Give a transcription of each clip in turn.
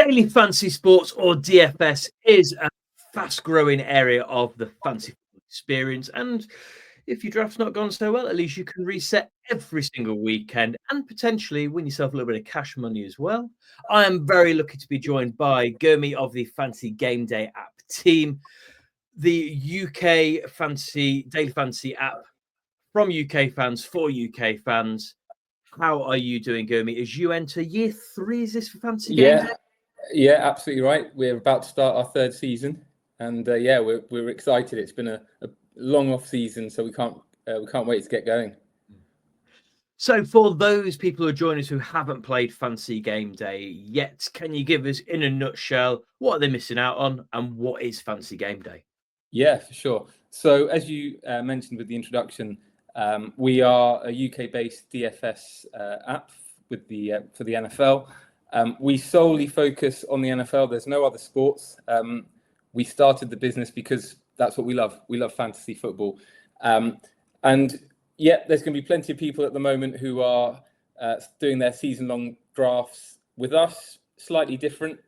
Daily fantasy sports, or DFS, is a fast-growing area of the fantasy football experience. And if your draft's not gone so well, at least you can reset every single weekend and potentially win yourself a little bit of cash money as well. I am very lucky to be joined by Gurmy of the Fantasy Gameday app team, the UK daily fantasy app from UK fans for UK fans. How are you doing, Gurmy? As you enter year 3, is this for Fantasy Gameday? Yeah, absolutely right. We're about to start our 3rd season, and we're excited. It's been a long off season, so we can't wait to get going. So, for those people who are joining us who haven't played Fantasy Gameday yet, can you give us, in a nutshell, what are they missing out on, and what is Fantasy Gameday? Yeah, for sure. So, as you mentioned with the introduction, we are a UK-based DFS app for the NFL. We solely focus on the NFL. There's no other sports. We started the business because that's what we love. We love fantasy football. And yeah, there's going to be plenty of people at the moment who are doing their season-long drafts with us. Slightly different.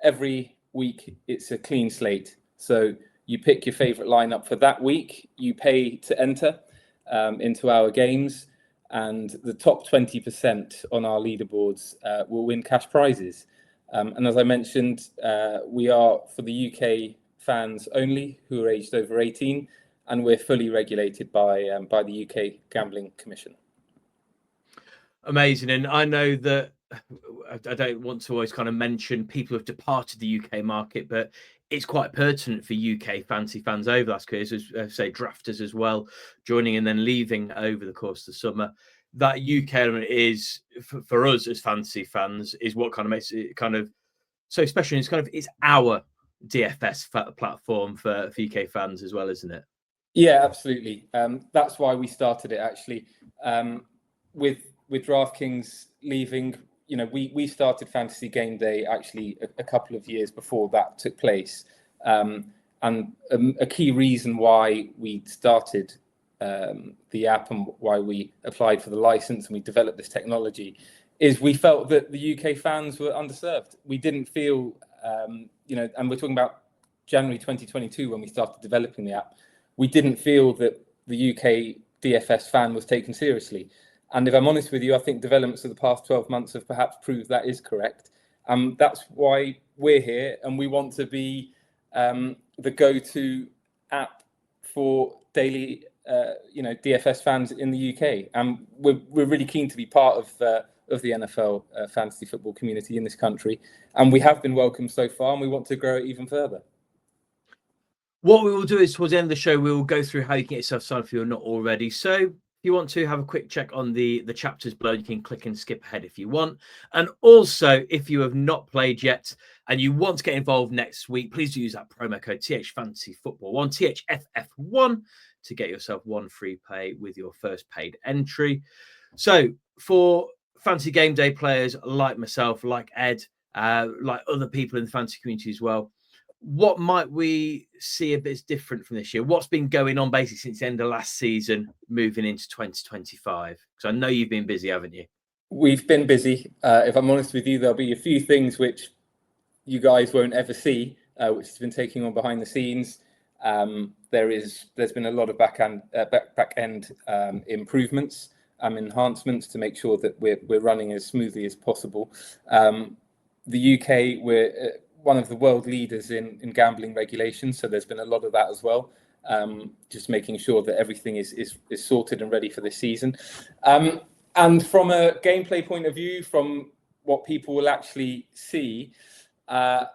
Every week, it's a clean slate. So you pick your favorite lineup for that week. You pay to enter into our games. And the top 20% on our leaderboards will win cash prizes. And as I mentioned, we are for the UK fans only who are aged over 18, and we're fully regulated by the UK Gambling Commission. Amazing. And I know that I don't want to always kind of mention people who have departed the UK market, but it's quite pertinent for UK fantasy fans over the last years, as say drafters as well, joining and then leaving over the course of the summer. That UK element is for us as fantasy fans is what kind of makes it kind of so special. It's our DFS platform for UK fans as well, isn't it? Yeah, absolutely. That's why we started it actually. With DraftKings leaving, we started Fantasy Gameday actually a couple of years before that took place. And a key reason why we started the app and why we applied for the license and we developed this technology is we felt that the UK fans were underserved. We didn't feel, and we're talking about January 2022 when we started developing the app, we didn't feel that the UK DFS fan was taken seriously. And if I'm honest with you, I think developments of the past 12 months have perhaps proved that is correct. That's why we're here, and we want to be the go-to app for daily, DFS fans in the UK. And we're really keen to be part of the NFL fantasy football community in this country. And we have been welcomed so far, and we want to grow it even further. What we will do is towards the end of the show, we will go through how you can get yourself signed if you're not already. So if you want to have a quick check on the chapters below, you can click and skip ahead if you want. And also, if you have not played yet and you want to get involved next week, please do use that promo code THFantasyFootball1, THFF1, to get yourself one free play with your first paid entry. So for Fantasy Gameday players like myself, like Ed, like other people in the fantasy community as well, what might we see a bit different from this year? What's been going on basically since the end of last season, moving into 2025? Because I know you've been busy, haven't you? We've been busy. If I'm honest with you, there'll be a few things which you guys won't ever see, which has been taking on behind the scenes. There's been a lot of back end improvements, enhancements to make sure that we're running as smoothly as possible. The UK, we're one of the world leaders in gambling regulation, so there's been a lot of that as well. Just making sure that everything is sorted and ready for this season. And from a gameplay point of view, from what people will actually see, I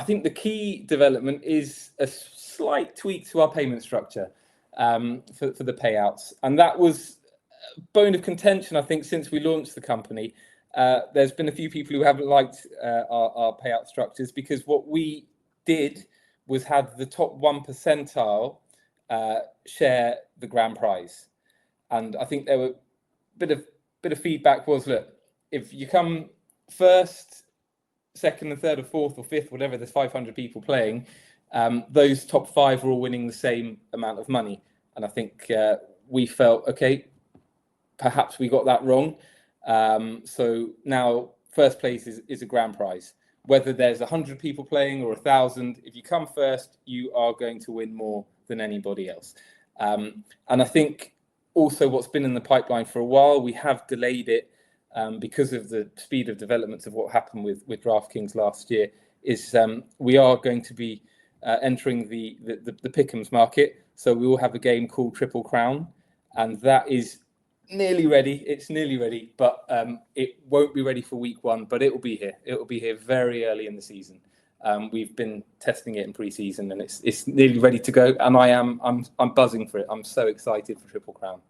think the key development is a slight tweak to our payment structure for the payouts. And that was a bone of contention, I think, since we launched the company. There's been a few people who haven't liked our payout structures, because what we did was have the top 1 percentile share the grand prize. And I think there were a bit of feedback was, look, if you come first, second and third or fourth or fifth, whatever, there's 500 people playing, those top 5 are all winning the same amount of money. And I think we felt, okay, perhaps we got that wrong. So now first place is a grand prize. whether there's 100 people playing or 1,000, if you come first, you are going to win more than anybody else. And I think also what's been in the pipeline for a while, we have delayed it because of the speed of developments of what happened with DraftKings last year, is we are going to be entering the Pick'ems market. So we will have a game called Triple Crown, and that is nearly ready. It's nearly ready, but it won't be ready for week 1, but it will be here. It will be here very early in the season. We've been testing it in pre-season, and it's nearly ready to go. And I'm buzzing for it. I'm so excited for Triple Crown.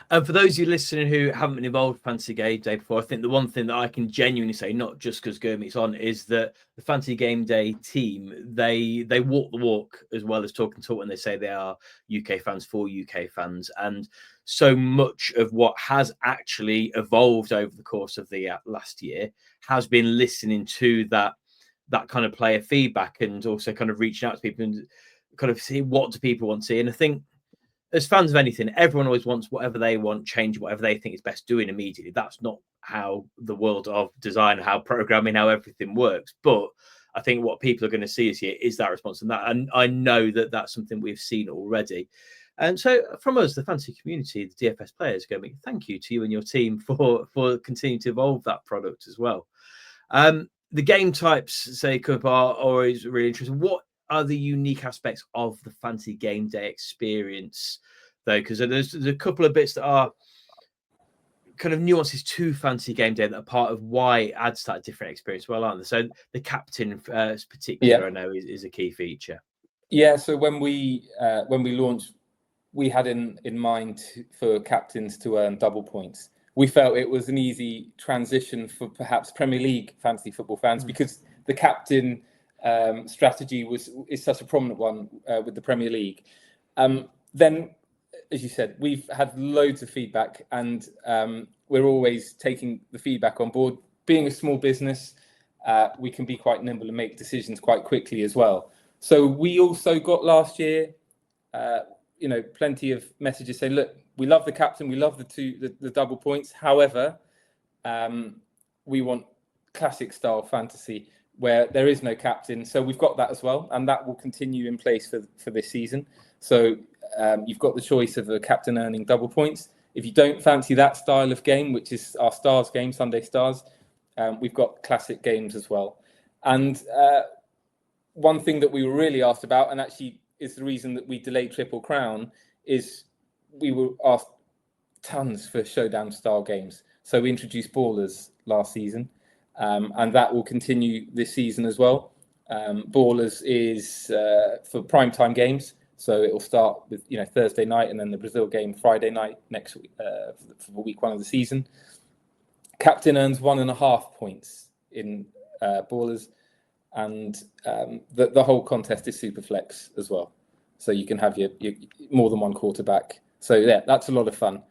And for those of you listening who haven't been involved with Fantasy Gameday before, I think the one thing that I can genuinely say, not just because Gurmit's on, is that the Fantasy Gameday team, they walk the walk as well as talk when they say they are UK fans for UK fans. And so much of what has actually evolved over the course of the last year has been listening to that kind of player feedback, and also kind of reaching out to people and kind of see what do people want to see. And I think, as fans of anything, everyone always wants whatever they want, change whatever they think is best doing immediately. That's not how the world of design, how programming, how everything works. But I think what people are going to see this year is that response, and that, and I know that that's something we've seen already. And so, from us, the fantasy community, the DFS players, going, thank you to you and your team for continuing to evolve that product as well. The game types, say, are always really interesting. What are the unique aspects of the Fantasy Gameday experience, though? Because there's a couple of bits that are kind of nuances to Fantasy Gameday that are part of why it adds that different experience, well, aren't they? So the captain, particular, I know is a key feature. Yeah. So when we launched, we had in mind for captains to earn double points. We felt it was an easy transition for perhaps Premier League fantasy football fans because the captain strategy is such a prominent one with the Premier League. Then, as you said, we've had loads of feedback, and we're always taking the feedback on board. Being a small business, we can be quite nimble and make decisions quite quickly as well. So we also got last year, plenty of messages saying, look, we love the captain, we love the double points. However, we want classic style fantasy where there is no captain. So we've got that as well, and that will continue in place for this season. So you've got the choice of a captain earning double points. If you don't fancy that style of game, which is our Stars game, Sunday Stars, we've got classic games as well. And one thing that we were really asked about, and actually is the reason that we delayed Triple Crown, is we were asked tons for showdown style games. So we introduced Ballers last season, and that will continue this season as well. Ballers is for primetime games, so it will start with Thursday night, and then the Brazil game Friday night next week for week 1 of the season. Captain earns 1.5 points in Ballers, and the whole contest is super flex as well, so you can have your more than one quarterback. So yeah, that's a lot of fun.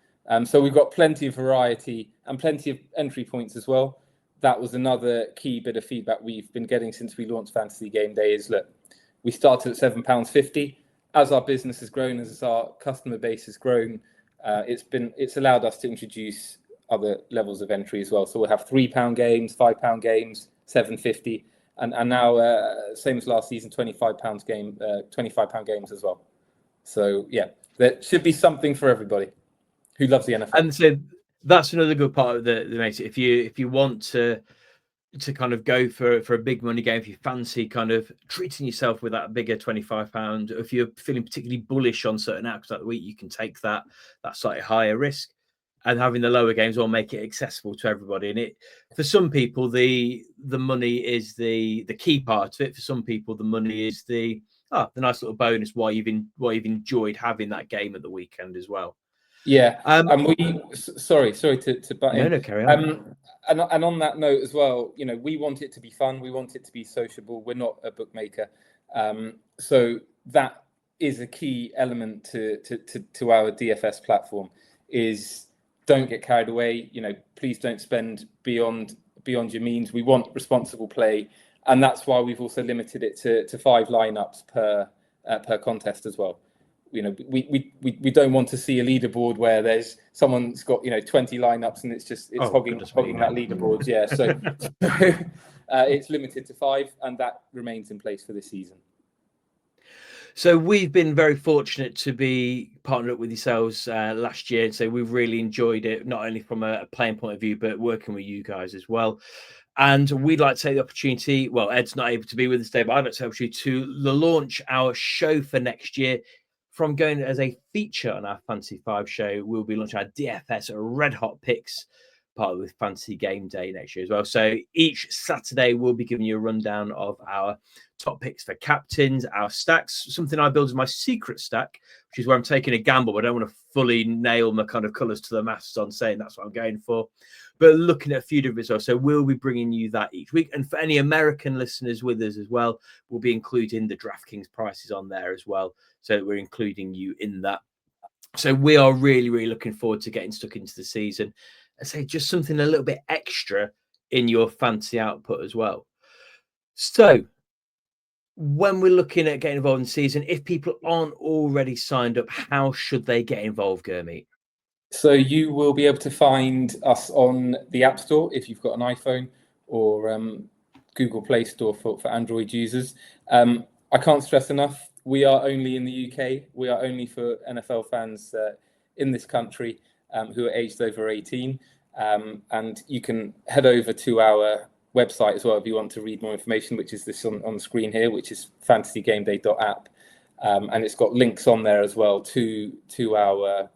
So we've got plenty of variety and plenty of entry points as well. That was another key bit of feedback we've been getting since we launched Fantasy Gameday. Is look, we started at £7.50. As our business has grown, as our customer base has grown, it's allowed us to introduce other levels of entry as well. So we'll have £3 games, £5 games, £7.50, and now same as last season, £25 game, £25 games as well. So yeah, there should be something for everybody who loves the NFL. And so that's another good part of the mate. If you want to kind of go for a big money game, if you fancy kind of treating yourself with that bigger £25, if you're feeling particularly bullish on certain outcomes that week, you can take that slightly higher risk, and having the lower games will make it accessible to everybody. And it, for some people, the money is the key part of it. For some people, the money is the nice little bonus why you've enjoyed having that game at the weekend as well. Yeah, and we sorry to butt in. No, carry on. And on that note as well, we want it to be fun. We want it to be sociable. We're not a bookmaker, so that is a key element to our DFS platform. Is don't get carried away. Please don't spend beyond your means. We want responsible play, and that's why we've also limited it to 5 lineups per contest as well. We don't want to see a leaderboard where there's someone's got 20 lineups and it's hogging that leaderboard. Yeah, It's limited to 5, and that remains in place for this season. So we've been very fortunate to be partnered up with yourselves last year. So we've really enjoyed it, not only from a playing point of view, but working with you guys as well. And we'd like to take the opportunity. Well, Ed's not able to be with us today, but I'd like to take the opportunity to launch our show for next year. From going as a feature on our Fantasy 5 show, we'll be launching our DFS Red Hot Picks, part with Fantasy Gameday next year as well. So each Saturday, we'll be giving you a rundown of our top picks for captains, our stacks, something I build as my secret stack, which is where I'm taking a gamble, but I don't want to fully nail my kind of colours to the masts on saying that's what I'm going for. But looking at a few different results. So we'll be bringing you that each week. And for any American listeners with us as well, we'll be including the DraftKings prices on there as well. So we're including you in that. So we are really, really looking forward to getting stuck into the season. I say just something a little bit extra in your fantasy output as well. So when we're looking at getting involved in the season, if people aren't already signed up, how should they get involved, Gurmeet? So you will be able to find us on the App Store if you've got an iPhone, or Google Play Store for Android users. I can't stress enough, we are only in the UK. We are only for NFL fans in this country who are aged over 18. And you can head over to our website as well if you want to read more information, which is this on the screen here, which is fantasygameday.app. And it's got links on there as well to our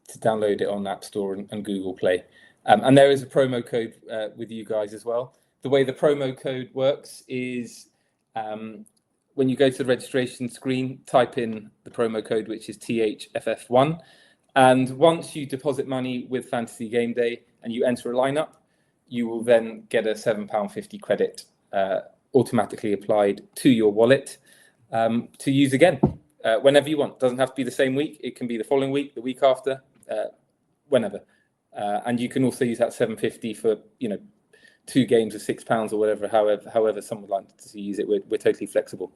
to download it on App Store and Google Play. And there is a promo code with you guys as well. The way the promo code works is when you go to the registration screen, type in the promo code, which is THFF1. And once you deposit money with Fantasy Gameday and you enter a lineup, you will then get a £7.50 credit automatically applied to your wallet to use again whenever you want. It doesn't have to be the same week. It can be the following week, the week after, whenever. And you can also use that £7.50 for 2 games of £6 or whatever. However someone would like to use it, we're totally flexible.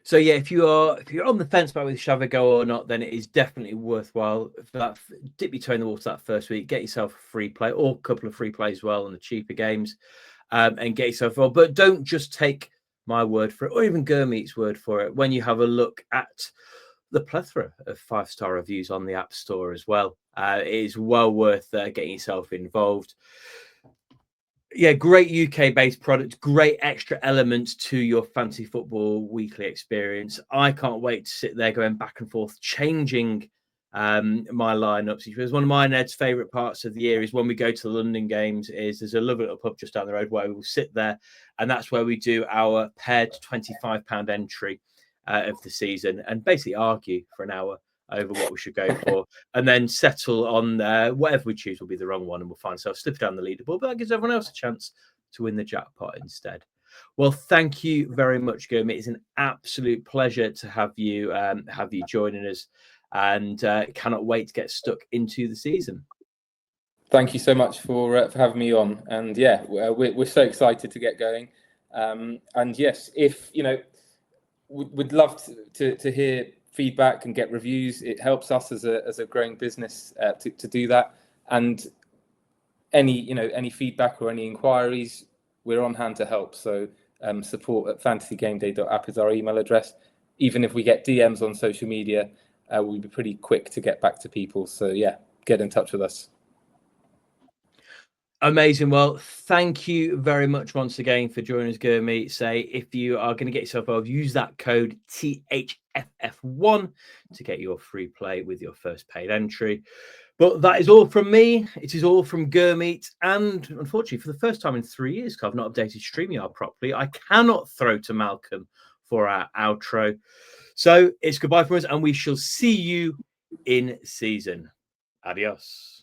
So yeah, if you're on the fence about whether you should have a go or not, then it is definitely worthwhile. For that, dip your toe in the water that first week, get yourself a free play or a couple of free plays as well on the cheaper games, and get yourself well. But don't just take my word for it, or even Gurmeet's word for it. When you have a look at the plethora of 5-star reviews on the App Store as well, it is well worth getting yourself involved. Yeah, great UK-based product, great extra elements to your fantasy football weekly experience. I can't wait to sit there going back and forth, changing my lineups. Because one of my and Ed's favourite parts of the year is when we go to the London games. There's a lovely little pub just down the road where we will sit there, and that's where we do our paired £25 entry of the season and basically argue for an hour over what we should go for, and then settle on whatever we choose will be the wrong one, and we'll find ourselves slipping down the leaderboard. But that gives everyone else a chance to win the jackpot instead. Well, thank you very much, Gurmeet. It's an absolute pleasure to have you joining us, and cannot wait to get stuck into the season. Thank you so much for having me on, and yeah, we're so excited to get going. And yes, if we'd love to hear feedback and get reviews. It helps us as a growing business to do that. And any feedback or any inquiries, we're on hand to help. So support at fantasygameday.app is our email address. Even if we get DMs on social media, we'll be pretty quick to get back to people. So yeah, get in touch with us. Amazing. Well, thank you very much once again for joining us, Gurmeet. Say, if you are going to get yourself involved, use that code THFF1 to get your free play with your first paid entry. But that is all from me. It is all from Gurmeet. And unfortunately, for the first time in 3 years, because I've not updated StreamYard properly, I cannot throw to Malcolm for our outro. So it's goodbye from us, and we shall see you in season. Adios.